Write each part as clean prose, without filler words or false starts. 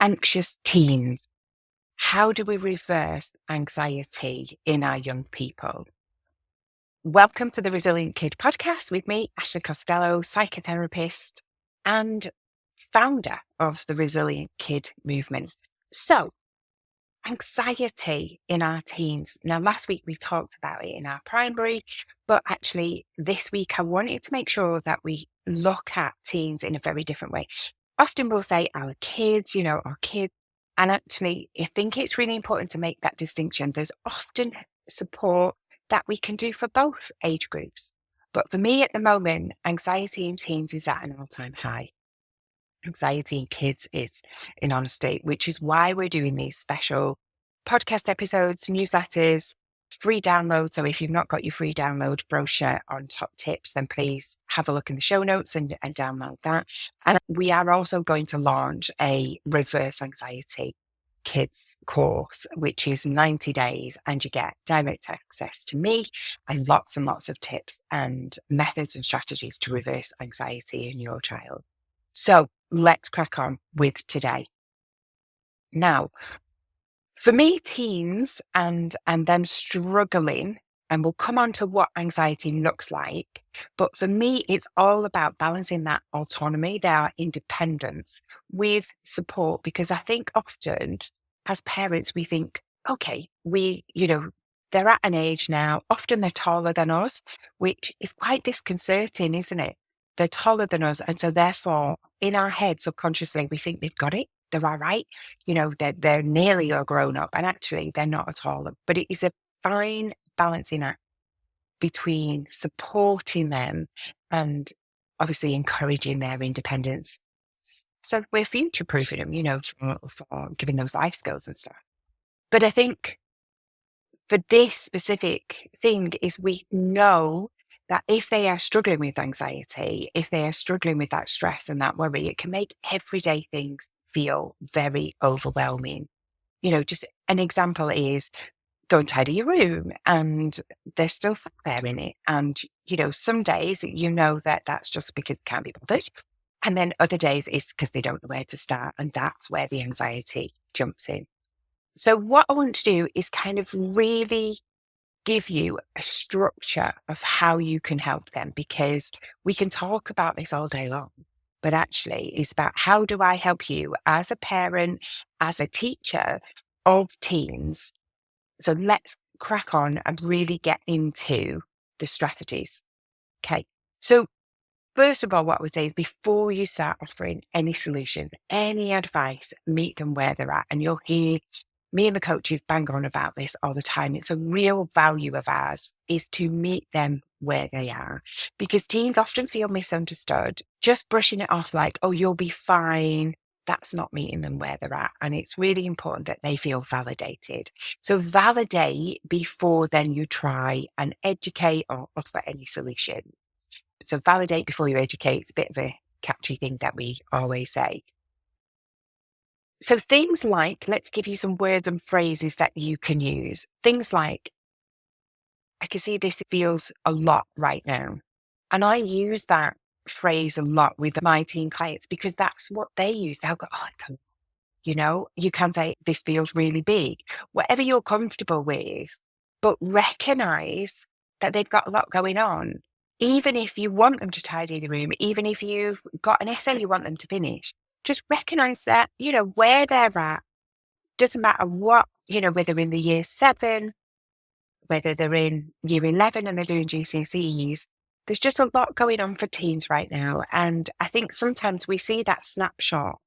Anxious teens. How do we reverse anxiety in our young people? Welcome to the Resilient Kid podcast with me, Ashley Costello, psychotherapist and founder of the Resilient Kid movement. So, anxiety in our teens. Now, last week we talked about it in our primary, but actually this week I wanted to make sure that we look at teens in a very different way. Often we'll say our kids, our kids. And actually, I think it's really important to make that distinction. There's often support that we can do for both age groups. But for me at the moment, anxiety in teens is at an all-time high. Anxiety in kids is in honesty, which is why we're doing these special podcast episodes, newsletters, free download. So if you've not got your free download brochure on top tips, then please have a look in the show notes and download that. And we are also going to launch a reverse anxiety kids course, which is 90 days, and you get direct access to me and lots of tips and methods and strategies to reverse anxiety in your child. So let's crack on with today. Now, for me, teens and them struggling, and we'll come on to what anxiety looks like, but for me, it's all about balancing that autonomy, their independence with support, because I think often as parents, we think, okay, they're at an age now, often they're taller than us, which is quite disconcerting, isn't it? They're taller than us. And so therefore, in our head, subconsciously, we think they've got it. They're all right. They're nearly a grown up, and actually they're not at all. But it is a fine balancing act between supporting them and obviously encouraging their independence. So we're future proofing them, for giving those life skills and stuff. But I think for this specific thing is we know that if they are struggling with anxiety, if they are struggling with that stress and that worry, it can make everyday things feel very overwhelming. Just an example is go and tidy your room and there's still stuff there in it. And, some days that that's just because it can't be bothered. And then other days it's because they don't know where to start. And that's where the anxiety jumps in. So what I want to do is kind of really give you a structure of how you can help them, because we can talk about this all day long, but actually it's about how do I help you as a parent, as a teacher of teens. So let's crack on and really get into the strategies. Okay. So first of all, what I would say is before you start offering any solution, any advice, meet them where they're at. And you'll hear me and the coaches bang on about this all the time. It's a real value of ours is to meet them where they are, because teens often feel misunderstood. Just brushing it off like, oh, you'll be fine. That's not meeting them where they're at. And it's really important that they feel validated. So validate before then you try and educate or offer any solution. So validate before you educate. It's a bit of a catchy thing that we always say. So things like, let's give you some words and phrases that you can use. Things like, I can see this feels a lot right now. And I use that phrase a lot with my teen clients because that's what they use. They'll go, oh, it's a lot. You can say this feels really big, whatever you're comfortable with, but recognize that they've got a lot going on. Even if you want them to tidy the room, even if you've got an essay you want them to finish, just recognize that, where they're at. Doesn't matter what, whether in the year 7, whether they're in year 11 and they're doing GCSEs, there's just a lot going on for teens right now. And I think sometimes we see that snapshot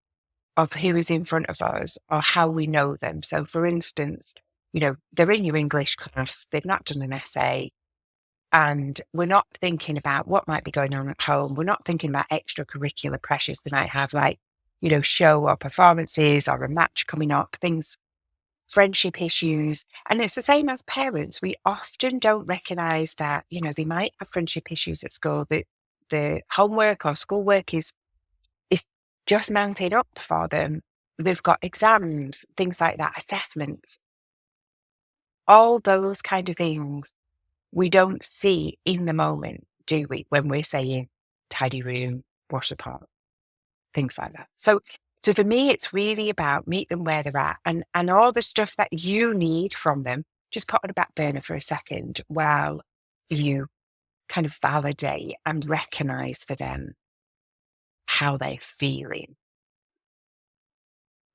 of who is in front of us or how we know them. So for instance, they're in your English class, they've not done an essay, and we're not thinking about what might be going on at home. We're not thinking about extracurricular pressures they might have, like, show or performances or a match coming up, things, friendship issues. And it's the same as parents. We often don't recognize that, they might have friendship issues at school, that the homework or schoolwork is just mounted up for them. They've got exams, things like that, assessments, all those kind of things we don't see in the moment, do we, when we're saying tidy room, wash the pot, things like that. So So for me, it's really about meet them where they're at, and all the stuff that you need from them, just put on a back burner for a second while you kind of validate and recognize for them how they're feeling.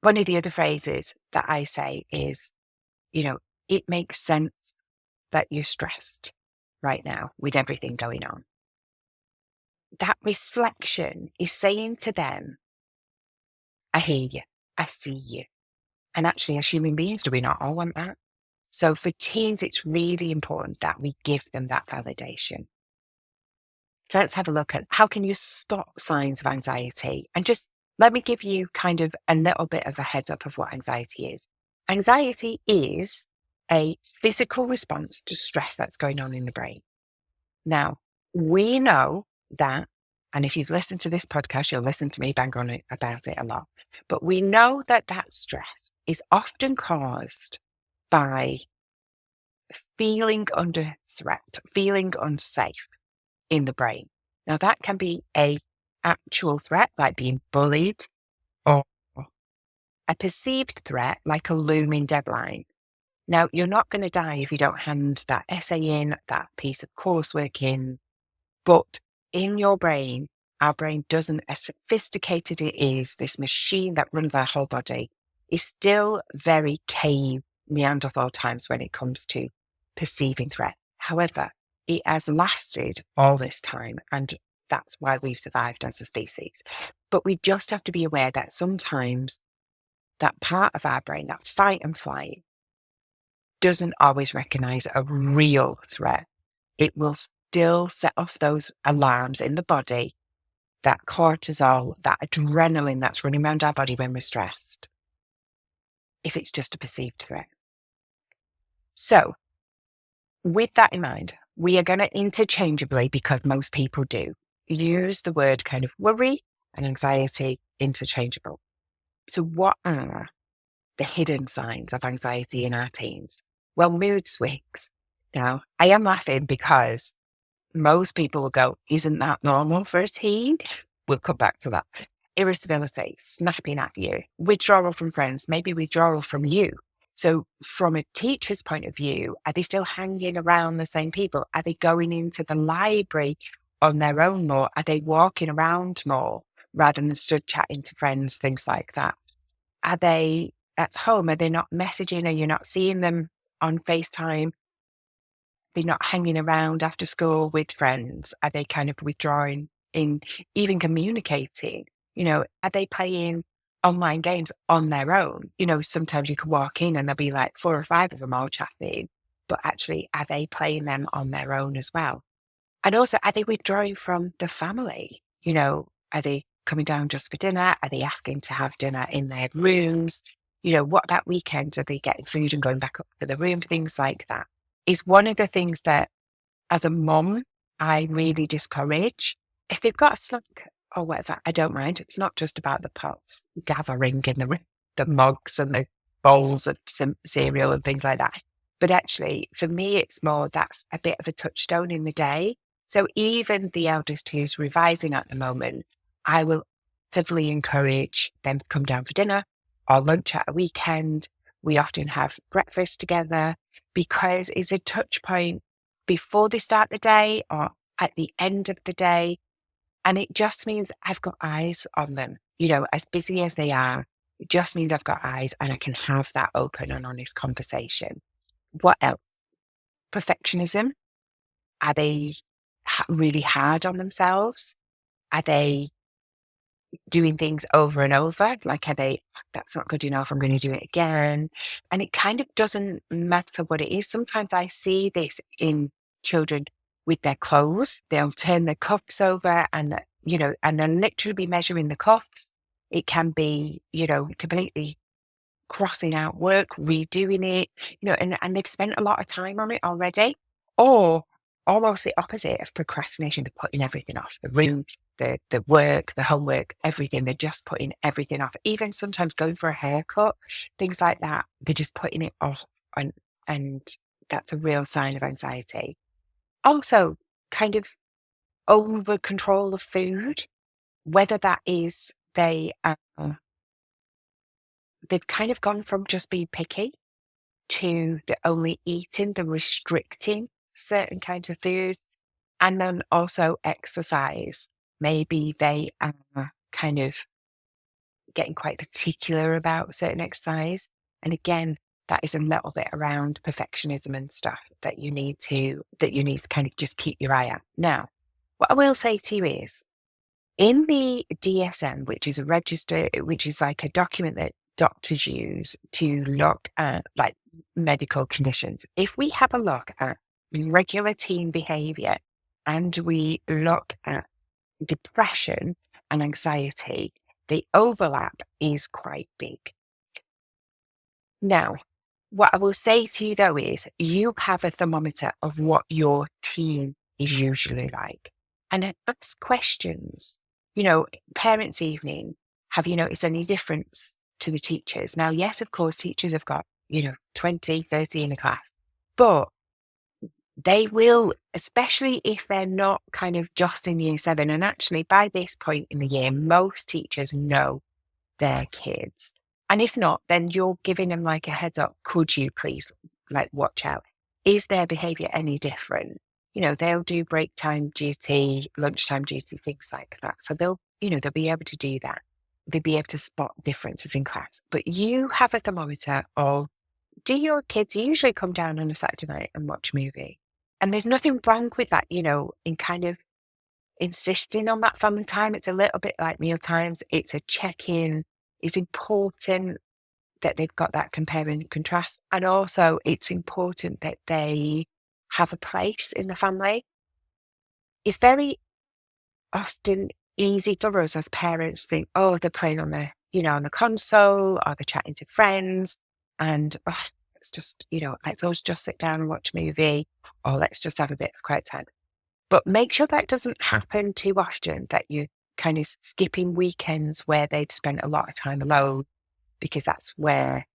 One of the other phrases that I say is, it makes sense that you're stressed right now with everything going on. That reflection is saying to them, I hear you, I see you. And actually, as human beings, do we not all want that? So for teens, it's really important that we give them that validation. So let's have a look at how can you spot signs of anxiety? And just let me give you kind of a little bit of a heads up of what anxiety is. Anxiety is a physical response to stress that's going on in the brain. Now, we know that, and if you've listened to this podcast, you'll listen to me bang on about it a lot, but we know that that stress is often caused by feeling under threat, feeling unsafe in the brain. Now, that can be a actual threat, like being bullied, or a perceived threat, like a looming deadline. Now, you're not going to die if you don't hand that essay in, that piece of coursework in, but in your brain, our brain doesn't, as sophisticated it is, this machine that runs our whole body, is still very cave Neanderthal times when it comes to perceiving threat. However, it has lasted all this time, and that's why we've survived as a species. But we just have to be aware that sometimes that part of our brain, that fight and flight, doesn't always recognize a real threat. It will still set off those alarms in the body, that cortisol, that adrenaline that's running around our body when we're stressed, if it's just a perceived threat. So with that in mind, we are going to interchangeably, because most people do, use the word kind of worry and anxiety interchangeable. So what are the hidden signs of anxiety in our teens? Well, mood swings. Now, I am laughing because most people will go, isn't that normal for a teen? We'll come back to that. Irritability, snapping at you, withdrawal from friends, maybe withdrawal from you. So from a teacher's point of view, are they still hanging around the same people? Are they going into the library on their own more? Are they walking around more rather than stood chatting to friends, things like that? Are they at home? Are they not messaging? Are you not seeing them on FaceTime? They're not hanging around after school with friends? Are they kind of withdrawing in even communicating? Are they playing online games on their own? Sometimes you can walk in and there'll be like 4 or 5 of them all chatting, but actually, are they playing them on their own as well? And also, are they withdrawing from the family? Are they coming down just for dinner? Are they asking to have dinner in their rooms? What about weekends? Are they getting food and going back up to the room? Things like that is one of the things that, as a mum, I really discourage. If they've got a snack or whatever, I don't mind. It's not just about the pots gathering in the mugs and the bowls of cereal and things like that. But actually, for me, it's more that's a bit of a touchstone in the day. So even the eldest who's revising at the moment, I will actively encourage them to come down for dinner or lunch at a weekend. We often have breakfast together because it's a touch point before they start the day or at the end of the day. And it just means I've got eyes on them, as busy as they are. It just means I've got eyes and I can have that open and honest conversation. What else? Perfectionism. Are they really hard on themselves? Are they doing things over and over? Like, are they, that's not good enough, I'm going to do it again? And it kind of doesn't matter what it is. Sometimes I see this in children with their clothes. They'll turn their cuffs over and they'll literally be measuring the cuffs. It can be, completely crossing out work, redoing it, and they've spent a lot of time on it already. Or almost the opposite of procrastination, they're putting everything off: the room, the work, the homework, everything. They're just putting everything off. Even sometimes going for a haircut, things like that, they're just putting it off. And that's a real sign of anxiety. Also, kind of over control of food, whether that is they are they've kind of gone from just being picky to the only eating, the restricting certain kinds of foods, and then also exercise. Maybe they are kind of getting quite particular about certain exercise. And again, that is a little bit around perfectionism and stuff that you need to kind of just keep your eye out. Now, what I will say to you is in the DSM, which is a register, which is like a document that doctors use to look at like medical conditions. If we have a look at regular teen behavior and we look at depression and anxiety, the overlap is quite big. Now, what I will say to you though is you have a thermometer of what your teen is usually like. And then ask questions. Parents' evening, have you noticed any difference to the teachers? Now, yes, of course, teachers have got, 20, 30 in a class, but they will, especially if they're not kind of just in year 7. And actually, by this point in the year, most teachers know their kids. And if not, then you're giving them like a heads up. Could you please watch out? Is their behavior any different? They'll do break time duty, lunchtime duty, things like that. So they'll be able to do that. They'll be able to spot differences in class. But you have a thermometer of, do your kids usually come down on a Saturday night and watch a movie? And there's nothing wrong with that, in kind of insisting on that family time. It's a little bit like meal times. It's a check-in. It's important that they've got that compare and contrast. And also it's important that they have a place in the family. It's very often easy for us as parents to think, oh, they're playing on the console, or they're chatting to friends, and it's just, let's always just sit down and watch a movie, or let's just have a bit of quiet time. But make sure that doesn't happen too often, that you're kind of skipping weekends where they've spent a lot of time alone, because that's where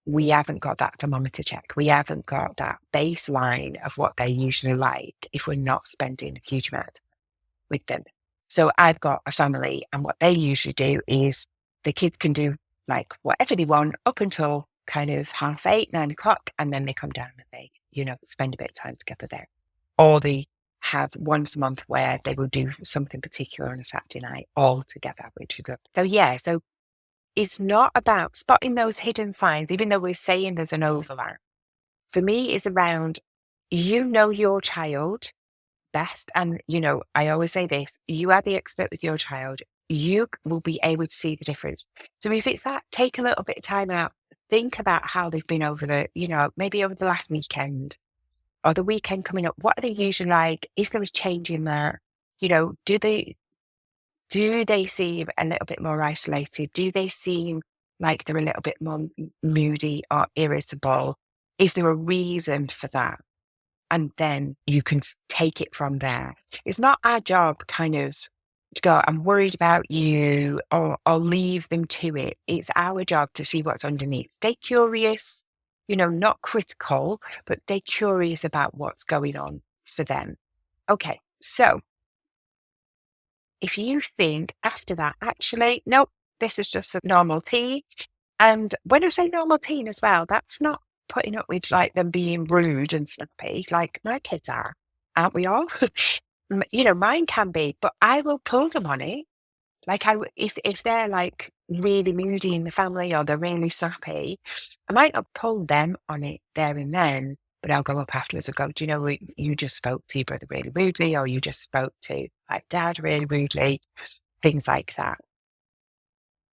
we haven't got that thermometer check. We haven't got that baseline of what they usually like if we're not spending a huge amount with them. So I've got a family, and what they usually do is the kids can do like whatever they want up until kind of 8:30, 9 o'clock, and then they come down and they, spend a bit of time together there. Or they have once a month where they will do something particular on a Saturday night all together, which is good. So it's not about spotting those hidden signs, even though we're saying there's an overlap. For me, it's around, your child best. And, I always say this, you are the expert with your child. You will be able to see the difference. So if it's that, take a little bit of time out, think about how they've been over maybe over the last weekend or the weekend coming up. What are they usually like? Is there a change in that? Do they seem a little bit more isolated? Do they seem like they're a little bit more moody or irritable? Is there a reason for that? And then you can take it from there. It's not our job kind of to go, I'm worried about you, or leave them to it. It's our job to see what's underneath. Stay curious, not critical, but stay curious about what's going on for them. Okay, so if you think after that, actually, nope, this is just a normal teen. And when I say normal teen as well, that's not putting up with like them being rude and snappy, like my kids are, aren't we all? Mine can be, but I will pull them on it. Like if they're like really moody in the family or they're really snappy, I might not pull them on it there and then, but I'll go up afterwards and go, do you know, you just spoke to your brother really rudely, or you just spoke to like dad really rudely, things like that.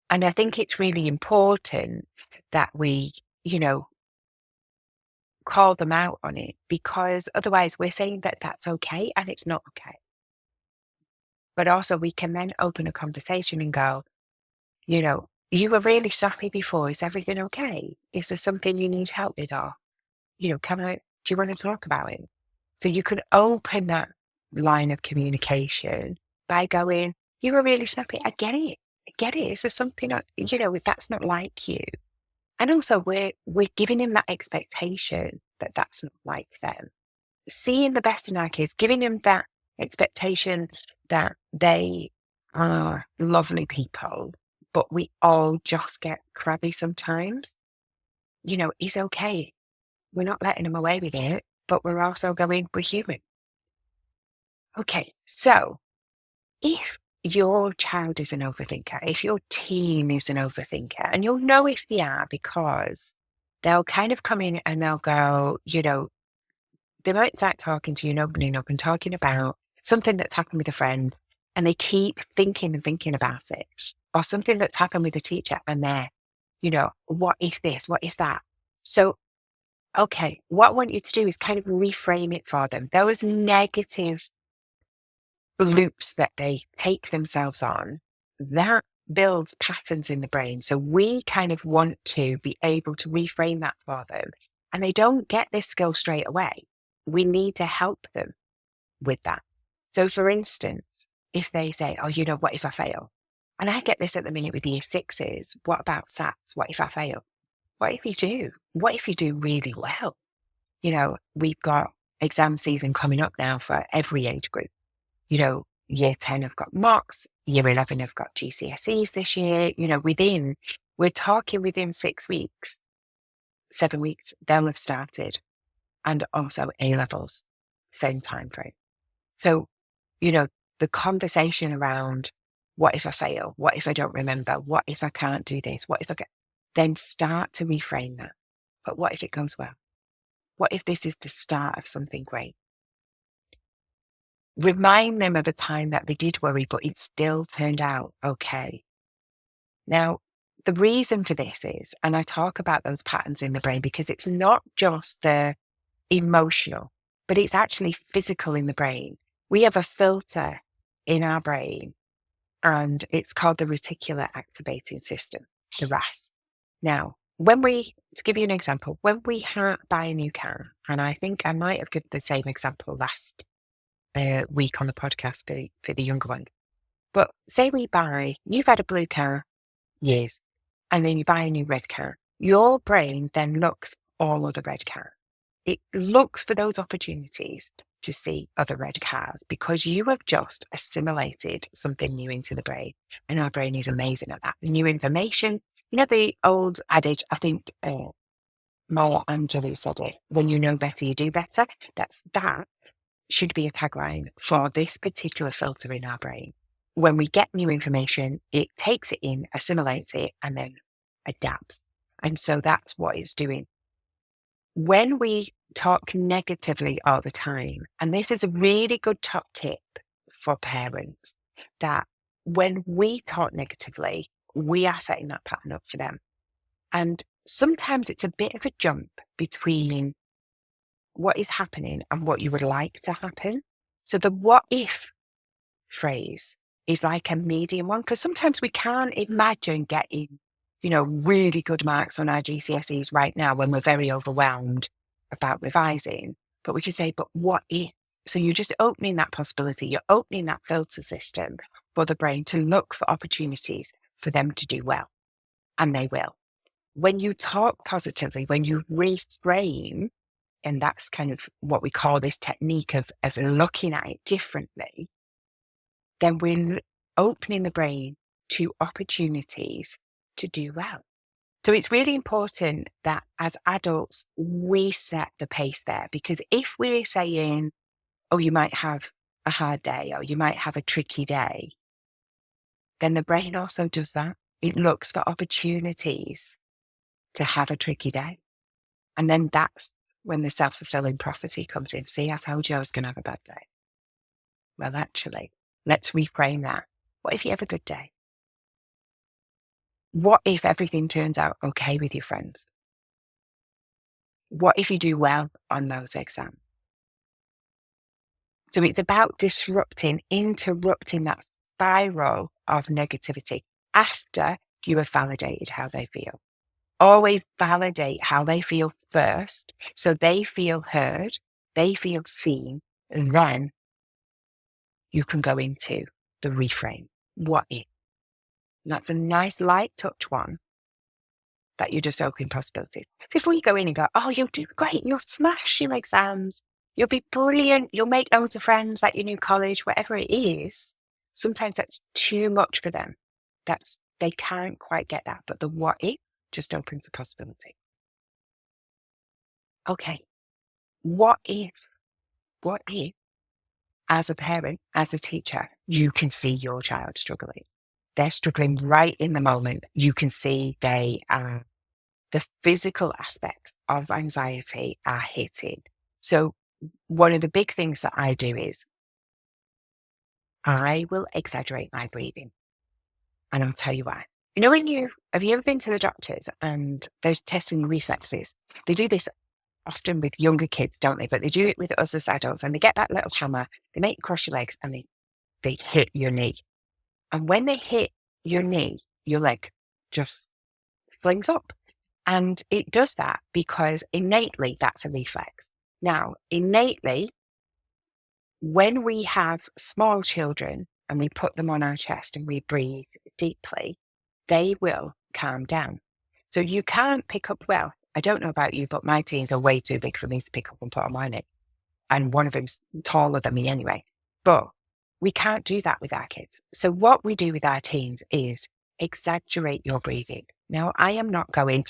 And I think it's really important that we, call them out on it, because otherwise we're saying that that's okay and it's not okay. But also we can then open a conversation and go, you were really snappy before. Is everything okay? Is there something you need help with? Or, do you want to talk about it? So you can open that line of communication by going, you were really snappy. I get it. Is there something, if that's not like you? And also we're giving him that expectation that that's not like them. Seeing the best in our kids, giving them that expectation that they are lovely people, but we all just get crabby sometimes. It's okay. We're not letting them away with it, but we're also going, we're human. Okay, so if your child is an overthinker, if your teen is an overthinker, and you'll know if they are because they'll kind of come in and they'll go, they might start talking to you and opening up and talking about something that's happened with a friend, and they keep thinking and thinking about it, or something that's happened with a teacher, and they're, what if this? What if that? So, okay, what I want you to do is kind of reframe it for them. Those negative loops that they take themselves on, that builds patterns in the brain. So we kind of want to be able to reframe that for them. And they don't get this skill straight away. We need to help them with that. So for instance, if they say, oh, what if I fail? And I get this at the minute with year sixes. What about SATs? What if I fail? What if you do? What if you do really well? We've got exam season coming up now for every age group. Year 10 have got mocks, year 11 have got GCSEs this year. We're talking within 6 weeks, 7 weeks, they'll have started. And also A levels, same time frame. So, the conversation around what if I fail? What if I don't remember? What if I can't do this? What if then start to reframe that. But what if it goes well? What if this is the start of something great? Remind them of a time that they did worry, but it still turned out okay. Now, the reason for this is, and I talk about those patterns in the brain because it's not just the emotional, but it's actually physical in the brain. We have a filter in our brain, and it's called the reticular activating system, the RAS. Now, to give you an example, when we buy a new car, and I think I might have given the same example last week on the podcast for the younger ones. But say you've had a blue car years, and then you buy a new red car. Your brain then looks all other red car. It looks for those opportunities to see other red cars because you have just assimilated something new into the brain. And our brain is amazing at that. New information, the old adage, I think Maya Angelou said it, when you know better, you do better. That should be a tagline for this particular filter in our brain. When we get new information, it takes it in, assimilates it, and then adapts. And so that's what it's doing. When we talk negatively all the time, and this is a really good top tip for parents, that when we talk negatively, we are setting that pattern up for them. And sometimes it's a bit of a jump between what is happening and what you would like to happen. So the what if phrase is like a medium one, because sometimes we can't imagine getting, really good marks on our GCSEs right now when we're very overwhelmed about revising. But we can say, but what if? So you're just opening that possibility. You're opening that filter system for the brain to look for opportunities for them to do well. And they will. When you talk positively, when you reframe, and that's kind of what we call this technique of looking at it differently, then we're opening the brain to opportunities to do well. So it's really important that as adults, we set the pace there, because if we're saying, oh, you might have a hard day or you might have a tricky day, then the brain also does that. It looks for opportunities to have a tricky day. And then that's when the self-fulfilling prophecy comes in. See, I told you I was going to have a bad day. Well, actually, let's reframe that. What if you have a good day? What if everything turns out okay with your friends? What if you do well on those exams? So it's about interrupting that spiral of negativity after you have validated how they feel. Always validate how they feel first, so they feel heard, they feel seen, and then you can go into the reframe. What if? And that's a nice light touch one that you're just opening possibilities. Before you go in and go, oh, you'll do great, you'll smash your exams, you'll be brilliant, you'll make loads of friends at your new college, whatever it is. Sometimes that's too much for them. they can't quite get that. But the what if just opens a possibility. Okay, what if as a parent, as a teacher, you can see your child struggling? They're struggling right in the moment. You can see they are, the physical aspects of anxiety are hitting. So one of the big things that I do is I will exaggerate my breathing. And I'll tell you why. You know, have you ever been to the doctors and they're testing reflexes? They do this often with younger kids, don't they? But they do it with us as adults, and they get that little hammer, they make you cross your legs, and they hit your knee. And when they hit your knee, your leg just flings up. And it does that because innately that's a reflex. Now, innately, when we have small children and we put them on our chest and we breathe deeply, they will calm down. So you can't pick up, well, I don't know about you, but my teens are way too big for me to pick up and put on my neck. And one of them's taller than me anyway. But we can't do that with our kids. So what we do with our teens is exaggerate your breathing. Now, I am not going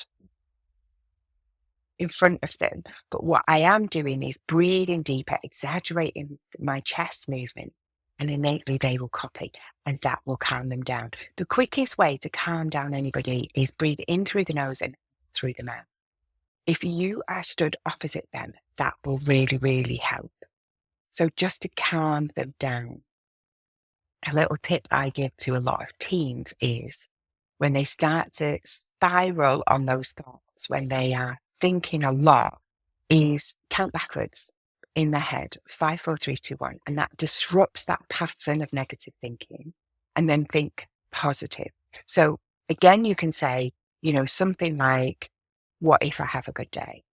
in front of them, but what I am doing is breathing deeper, exaggerating my chest movement, and innately they will copy, and that will calm them down. The quickest way to calm down anybody is breathe in through the nose and through the mouth. If you are stood opposite them, that will really, really help. So just to calm them down, a little tip I give to a lot of teens is when they start to spiral on those thoughts, when they are thinking a lot, is count backwards in their head, 5, 4, 3, 2, 1. And that disrupts that pattern of negative thinking, and then think positive. So again, you can say, something like, what if I have a good day?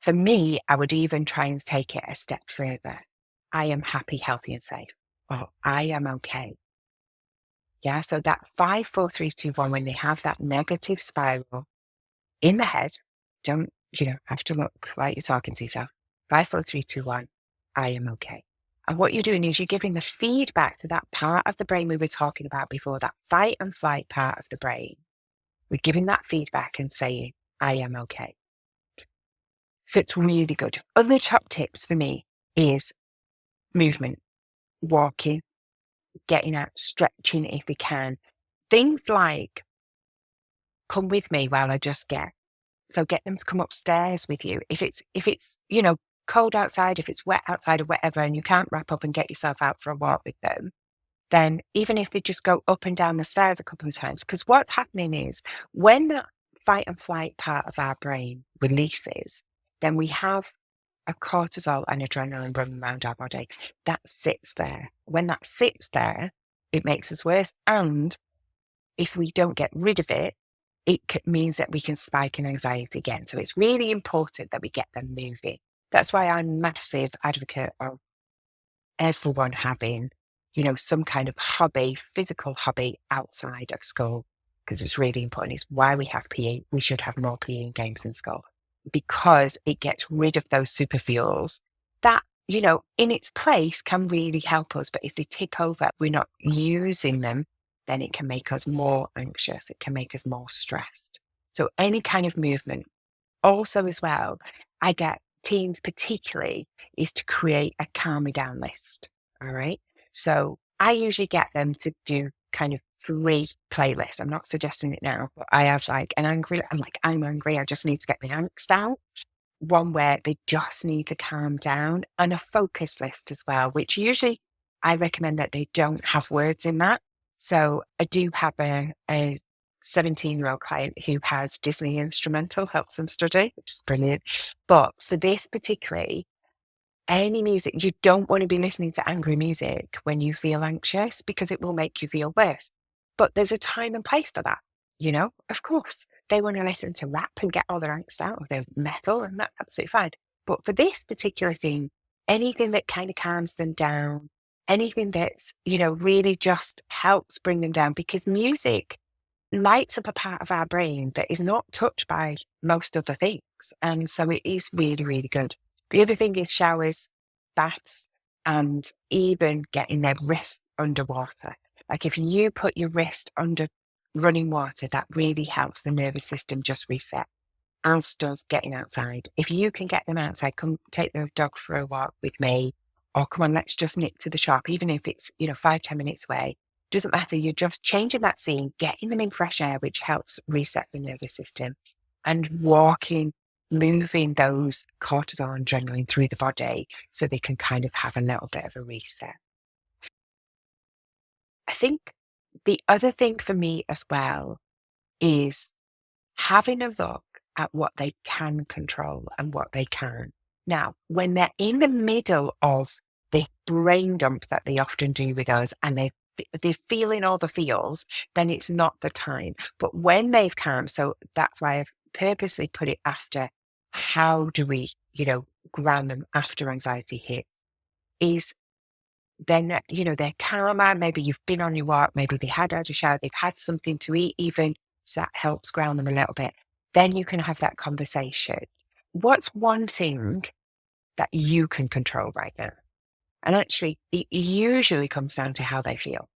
For me, I would even try and take it a step further. I am happy, healthy, and safe. Well, I am okay. Yeah. So that 5, 4, 3, 2, 1, when they have that negative spiral in the head, don't, have to look like you're talking to yourself. 5, 4, 3, 2, 1, I am okay. And what you're doing is you're giving the feedback to that part of the brain we were talking about before, that fight and flight part of the brain. We're giving that feedback and saying, I am okay. So it's really good. Other top tips for me is movement, walking, getting out, stretching if they can. Things like come with me while I just get. So get them to come upstairs with you. If it's cold outside, if it's wet outside or whatever, and you can't wrap up and get yourself out for a walk with them, then even if they just go up and down the stairs a couple of times, because what's happening is when that fight and flight part of our brain releases, then we have a cortisol and adrenaline running around our body that sits there. When that sits there, it makes us worse. And if we don't get rid of it, it means that we can spike in anxiety again. So it's really important that we get them moving. That's why I'm a massive advocate of everyone having, some kind of hobby, physical hobby outside of school, because it's really important. It's why we have PE. We should have more PE and games in school, because it gets rid of those super fuels that, in its place can really help us. But if they tip over, we're not using them, then it can make us more anxious. It can make us more stressed. So any kind of movement. Also as well, I get teens particularly is to create a calm me down list. All right. So I usually get them to do kind of 3 playlists. I'm not suggesting it now, but I have like I'm angry. I just need to get my angst out. One where they just need to calm down, and a focus list as well, which usually I recommend that they don't have words in that. So I do have a 17-year-old client who has Disney instrumental, helps them study, which is brilliant. But for this particularly, any music, you don't want to be listening to angry music when you feel anxious, because it will make you feel worse. But there's a time and place for that, of course. They want to listen to rap and get all their angst out of their metal, and that's absolutely fine. But for this particular thing, anything that kind of calms them down, anything that's, really just helps bring them down, because music lights up a part of our brain that is not touched by most other things. And so it is really, really good. The other thing is showers, baths, and even getting their wrist underwater. Like if you put your wrist under running water, that really helps the nervous system just reset, as does getting outside. If you can get them outside, come take the dog for a walk with me, or come on, let's just nip to the shop, even if it's, 5-10 minutes away. Doesn't matter. You're just changing that scene, getting them in fresh air, which helps reset the nervous system, and walking, moving those cortisol and adrenaline through the body so they can kind of have a little bit of a reset. I think the other thing for me as well is having a look at what they can control and what they can't. Now, when they're in the middle of the brain dump that they often do with us and they're feeling all the feels, then it's not the time. But when they've calmed, so that's why I've purposely put it after how do we, ground them after anxiety hit, is then, they're calmer. Maybe you've been on your walk, maybe they had a shower, they've had something to eat even, so that helps ground them a little bit. Then you can have that conversation. What's one thing that you can control right now? And actually, it usually comes down to how they feel.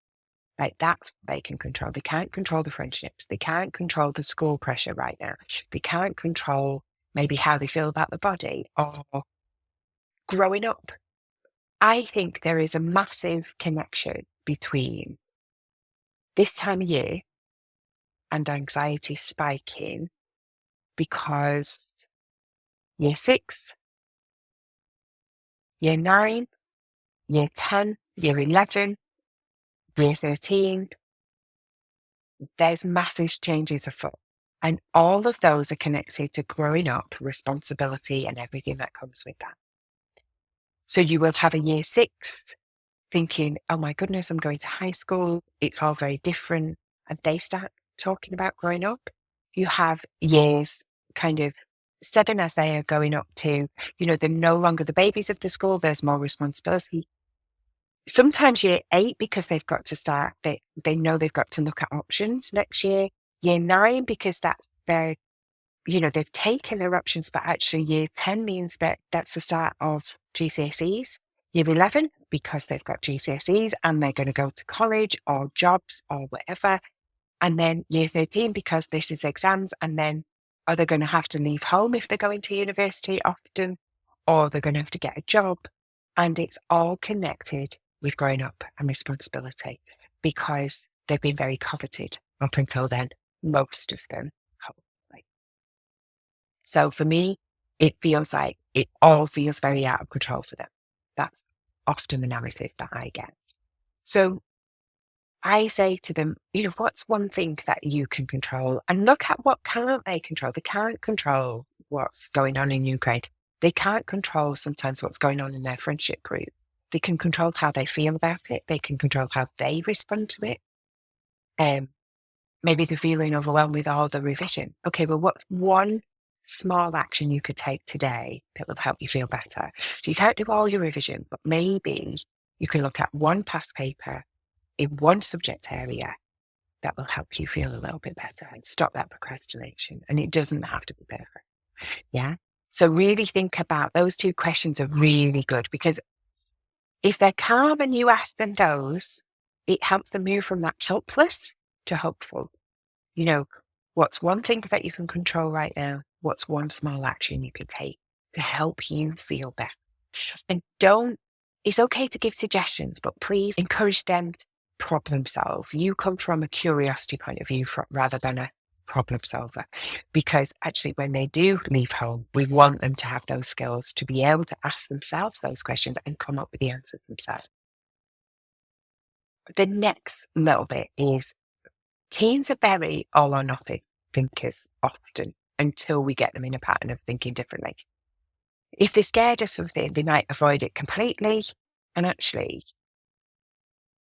Right? That's what they can control. They can't control the friendships. They can't control the school pressure right now. They can't control maybe how they feel about the body or growing up. I think there is a massive connection between this time of year and anxiety spiking because year 6, year 9, year 10, year 11, year 13, there's massive changes afoot. And all of those are connected to growing up, responsibility, and everything that comes with that. So you will have a year 6 thinking, oh my goodness, I'm going to high school. It's all very different. And they start talking about growing up. You have years kind of 7 as they are going up to, they're no longer the babies of the school. There's more responsibility. Sometimes year 8, because they've got to start, they know they've got to look at options next year. Year 9, because that's their, they've taken their options, but actually year 10 means that that's the start of GCSEs. Year 11, because they've got GCSEs and they're going to go to college or jobs or whatever. And then year 13, because this is exams. And then are they going to have to leave home if they're going to university often, or they're going to have to get a job? And it's all connected with growing up and responsibility because they've been very coveted up until then, most of them, hopefully. So for me, it feels like it all feels very out of control for them. That's often the narrative that I get. So I say to them, what's one thing that you can control? And look at what can't they control. They can't control what's going on in Ukraine. They can't control sometimes what's going on in their friendship group. They can control how they feel about it. They can control how they respond to it. Maybe they're feeling overwhelmed with all the revision. Okay, well, what's one small action you could take today that will help you feel better? So you can't do all your revision, but maybe you can look at one past paper in one subject area that will help you feel a little bit better and stop that procrastination. And it doesn't have to be perfect. Yeah. So really think about those 2 questions are really good because if they're calm and you ask them those, it helps them move from that helpless to hopeful. What's one thing that you can control right now? What's one small action you can take to help you feel better? And it's okay to give suggestions, but please encourage them to problem solve. You come from a curiosity point of view rather than a problem solver, because actually when they do leave home, we want them to have those skills to be able to ask themselves those questions and come up with the answers themselves. The next little bit is teens are very all or nothing thinkers often until we get them in a pattern of thinking differently. If they're scared of something, they might avoid it completely. And actually,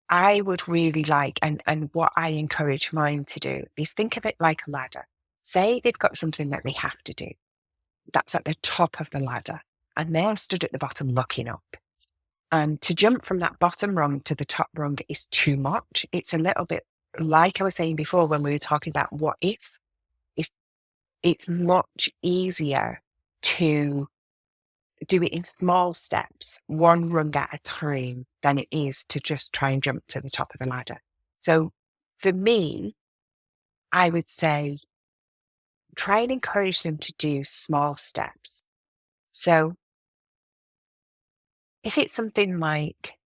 I would really like, and what I encourage mine to do is think of it like a ladder. Say they've got something that they have to do. That's at the top of the ladder. And they're stood at the bottom looking up. And to jump from that bottom rung to the top rung is too much. It's a little bit like I was saying before when we were talking about what if. It's much easier to do it in small steps, one rung at a time, than it is to just try and jump to the top of the ladder. So for me, I would say try and encourage them to do small steps. So if it's something like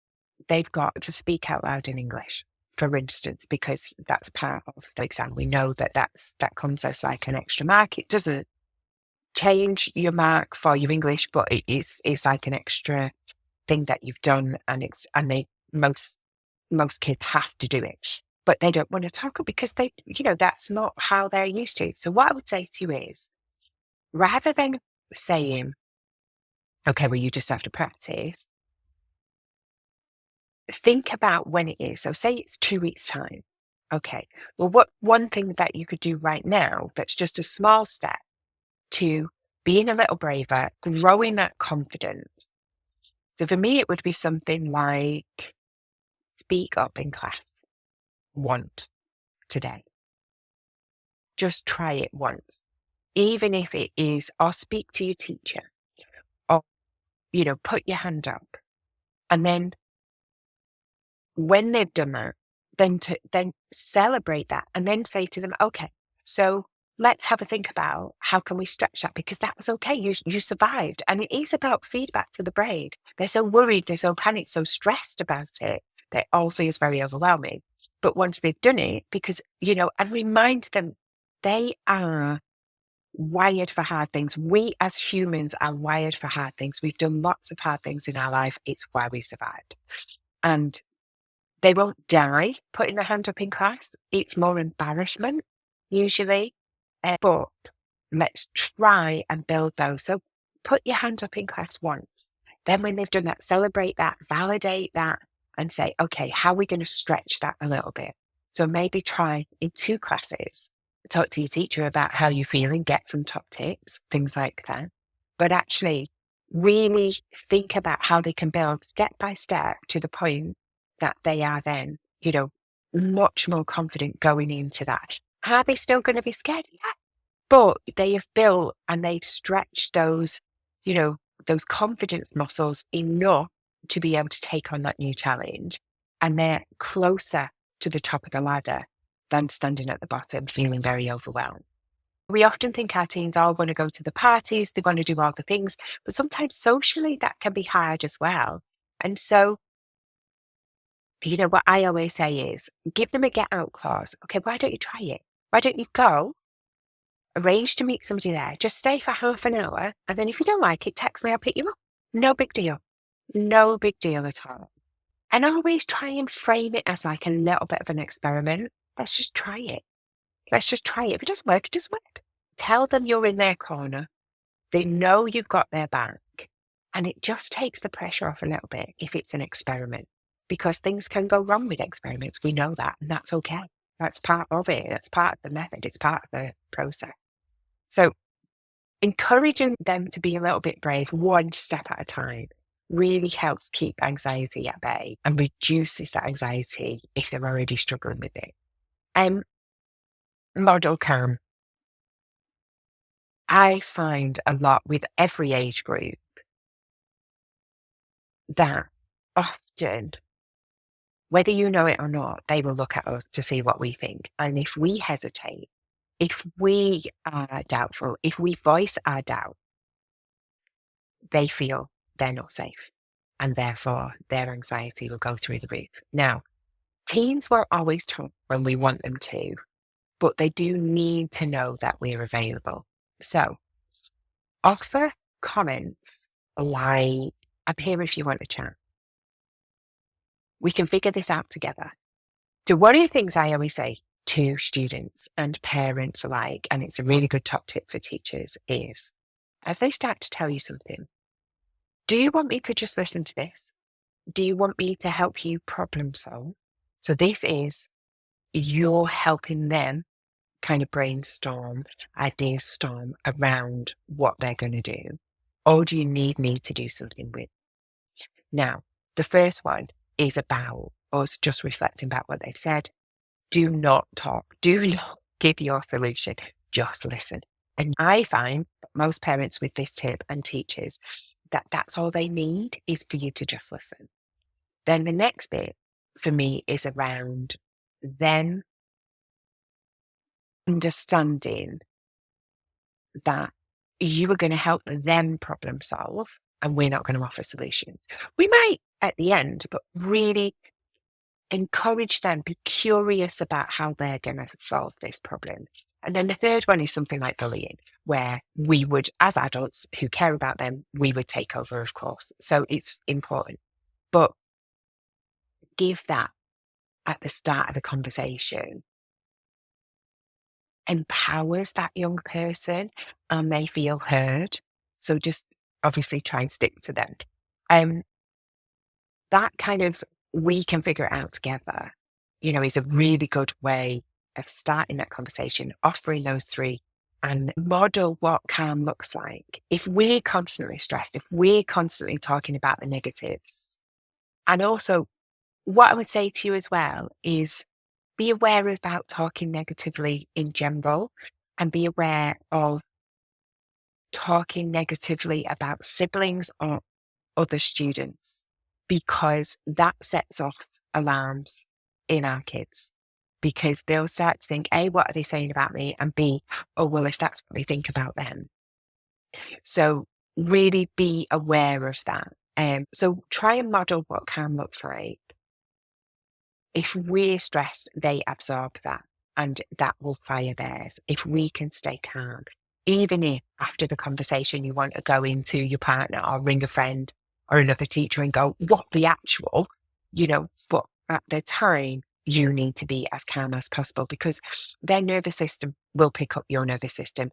they've got to speak out loud in English, for instance, because that's part of the exam, we know that that comes as like an extra mark. It doesn't change your mark for your English, but it's like an extra thing that you've done, and they most kids have to do it, but they don't want to talk because that's not how they're used to. So what I would say to you is, rather than saying, okay, well, you just have to practice, think about when it is. So say it's 2 weeks time. Okay, well, what one thing that you could do right now that's just a small step to being a little braver, growing that confidence. So for me, it would be something like speak up in class once today. Just try it once, even if it is, or speak to your teacher, or, put your hand up. And then when they've done that, then celebrate that and then say to them, okay, so let's have a think about how can we stretch that, because that was okay. You survived. And it is about feedback for the brain. They're so worried, they're so panicked, so stressed about it. That also is very overwhelming. But once they've done it, because, and remind them they are wired for hard things. We as humans are wired for hard things. We've done lots of hard things in our life. It's why we've survived. And they won't die putting their hand up in class. It's more embarrassment, usually. But let's try and build those. So put your hand up in class once. Then when they've done that, celebrate that, validate that, and say, okay, how are we going to stretch that a little bit? So maybe try in 2 classes, talk to your teacher about how you're feeling, get some top tips, things like that. But actually really think about how they can build step by step to the point that they are then, much more confident going into that. Are they still going to be scared? Yeah. But they have built and they've stretched those confidence muscles enough to be able to take on that new challenge. And they're closer to the top of the ladder than standing at the bottom, feeling very overwhelmed. We often think our teens all want to go to the parties, they want to do all the things, but sometimes socially that can be hard as well. And so, what I always say is give them a get out clause. Okay, why don't you try it? Why don't you go? Arrange to meet somebody there. Just stay for half an hour. And then if you don't like it, text me, I'll pick you up. No big deal. No big deal at all. And always try and frame it as like a little bit of an experiment. Let's just try it. Let's just try it. If it doesn't work, it doesn't work. Tell them you're in their corner. They know you've got their back. And it just takes the pressure off a little bit if it's an experiment, because things can go wrong with experiments. We know that, and that's okay. That's part of it. That's part of the method. It's part of the process. So encouraging them to be a little bit brave, one step at a time, really helps keep anxiety at bay and reduces that anxiety if they're already struggling with it. Model calm. I find a lot with every age group that often, whether you know it or not, they will look at us to see what we think. And if we hesitate, if we are doubtful, if we voice our doubt, they feel they're not safe. And therefore, their anxiety will go through the roof. Now, teens won't always talk when we want them to, but they do need to know that we're available. So offer comments like, I'm here if you want to chat. We can figure this out together. So one of the things I always say to students and parents alike, and it's a really good top tip for teachers, is as they start to tell you something, do you want me to just listen to this? Do you want me to help you problem solve? So this is you're helping them kind of brainstorm, idea storm around what they're going to do. Or do you need me to do something with? Now, the first one is about us just reflecting back what they've said. Do not talk. Do not give your solution. Just listen. And I find that most parents with this tip and teachers that that's all they need is for you to just listen. Then the next bit for me is around them understanding that you are going to help them problem solve and we're not going to offer solutions. We might at the end, but really encourage them, be curious about how they're going to solve this problem. And then the third one is something like bullying, where we would, as adults who care about them, we would take over, of course. So it's important. But give that at the start of the conversation empowers that young person and they feel heard. So just obviously try and stick to them. That kind of we can figure it out together, is a really good way of starting that conversation, offering those three and model what calm looks like. If we're constantly stressed, if we're constantly talking about the negatives, and also what I would say to you as well is be aware about talking negatively in general and be aware of talking negatively about siblings or other students, because that sets off alarms in our kids, because they'll start to think, A, what are they saying about me? And B, oh, well, if that's what they think about them. So really be aware of that. So try and model what calm looks like. If we're stressed, they absorb that and that will fire theirs. If we can stay calm, even if after the conversation you want to go into your partner or ring a friend or another teacher and go, what the actual, but at the time you need to be as calm as possible, because their nervous system will pick up your nervous system,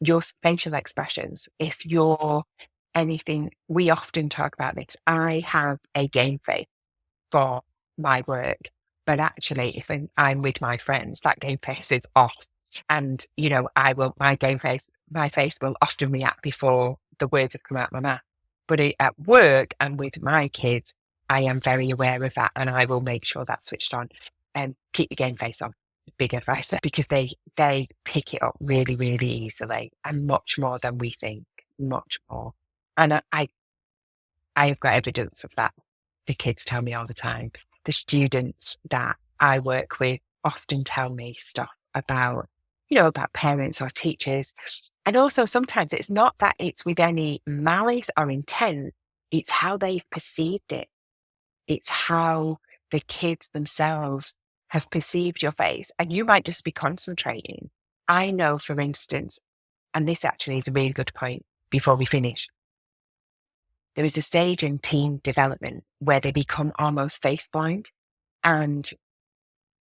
your facial expressions. If you're anything, we often talk about this. I have a game face for my work, but actually if I'm with my friends, that game face is off. And, my face will often react before the words have come out of my mouth. But at work and with my kids, I am very aware of that and I will make sure that's switched on and keep the game face on. Big advice there, because they pick it up really, really easily and much more than we think, much more. And I have got evidence of that. The kids tell me all the time. The students that I work with often tell me stuff about parents or teachers. And also sometimes it's not that it's with any malice or intent, it's how they've perceived it. It's how the kids themselves have perceived your face. And you might just be concentrating. I know, for instance, and this actually is a really good point before we finish, there is a stage in teen development where they become almost face blind. And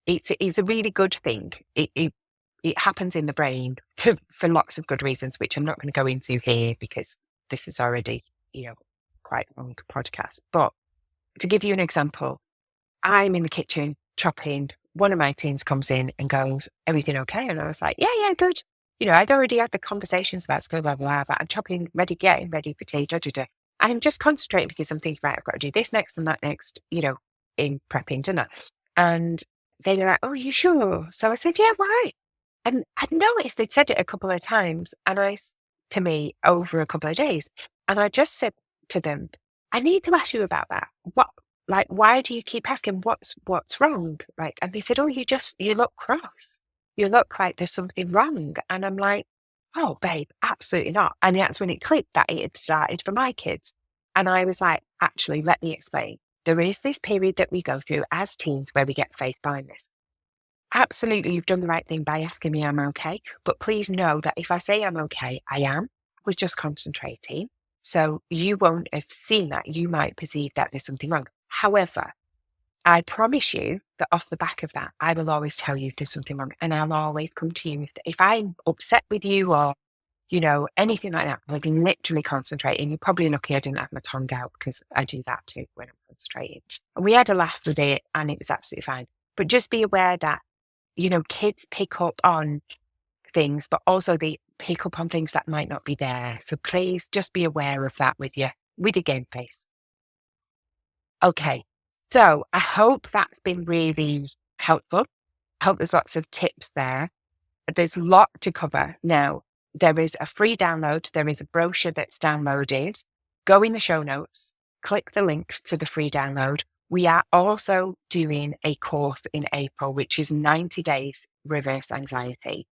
it's a really good thing. It happens in the brain for lots of good reasons, which I'm not going to go into here because this is already, quite a long podcast. But to give you an example, I'm in the kitchen chopping. One of my teens comes in and goes, everything okay? And I was like, yeah, good. I'd already had the conversations about school, blah, blah, blah, but I'm chopping, getting ready for tea, da, da, da. And I'm just concentrating because I'm thinking, right, I've got to do this next and that next, in prepping dinner. And they were like, oh, you sure? So I said, yeah, why? And I'd noticed they'd said it a couple of times to me over a couple of days. And I just said to them, I need to ask you about that. Why do you keep asking what's wrong? Like, and they said, oh, you look cross. You look like there's something wrong. And I'm like, oh, babe, absolutely not. And that's when it clicked that it had started for my kids. And I was like, actually, let me explain. There is this period that we go through as teens where we get face blindness. Absolutely, you've done the right thing by asking me I'm okay. But please know that if I say I'm okay, I am. I was just concentrating. So you won't have seen that. You might perceive that there's something wrong. However, I promise you that off the back of that, I will always tell you if there's something wrong. And I'll always come to you. If I'm upset with you or, anything like that, I can literally concentrate. And you're probably lucky I didn't have my tongue out, because I do that too when I'm concentrating. And we had a laugh today and it was absolutely fine. But just be aware that, kids pick up on things, but also they pick up on things that might not be there. So please just be aware of that with your game face. Okay. So I hope that's been really helpful. I hope there's lots of tips there. There's a lot to cover. Now, there is a free download. There is a brochure that's downloaded. Go in the show notes, click the link to the free download. We are also doing a course in April, which is 90 days reverse anxiety.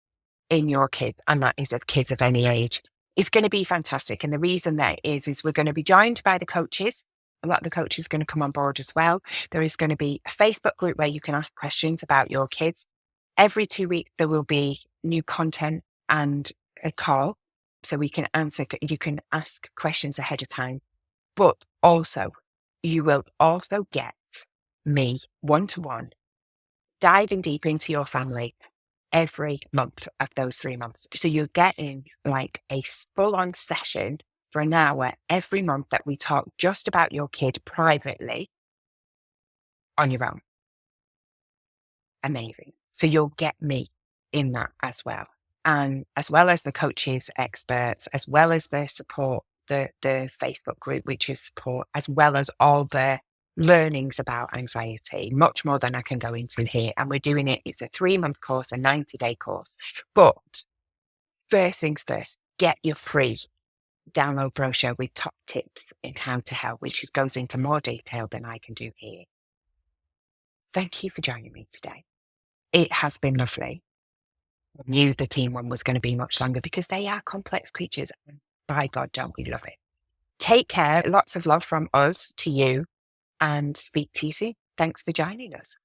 in your kid, and that is of kids of any age. It's going to be fantastic. And the reason that is we're going to be joined by the coaches. A lot of the coaches are going to come on board as well. There is going to be a Facebook group where you can ask questions about your kids. Every 2 weeks, there will be new content and a call. So you can ask questions ahead of time. But also, you will also get me one-to-one, diving deep into your family every month of those 3 months. So you're getting like a full-on session for an hour every month that we talk just about your kid privately on your own. Amazing. So you'll get me in that as well. And as well as the coaches, experts, as well as the support, the Facebook group, which is support, as well as all the learnings about anxiety, much more than I can go into here. And we're doing it, it's a 3-month course, a 90-day course. But first things first, get your free download brochure with top tips in how to help, which goes into more detail than I can do here. Thank you for joining me today. It has been lovely. I knew the team one was going to be much longer because they are complex creatures. And by God, don't we love it? Take care. Lots of love from us to you, and speak to you soon. Thanks for joining us.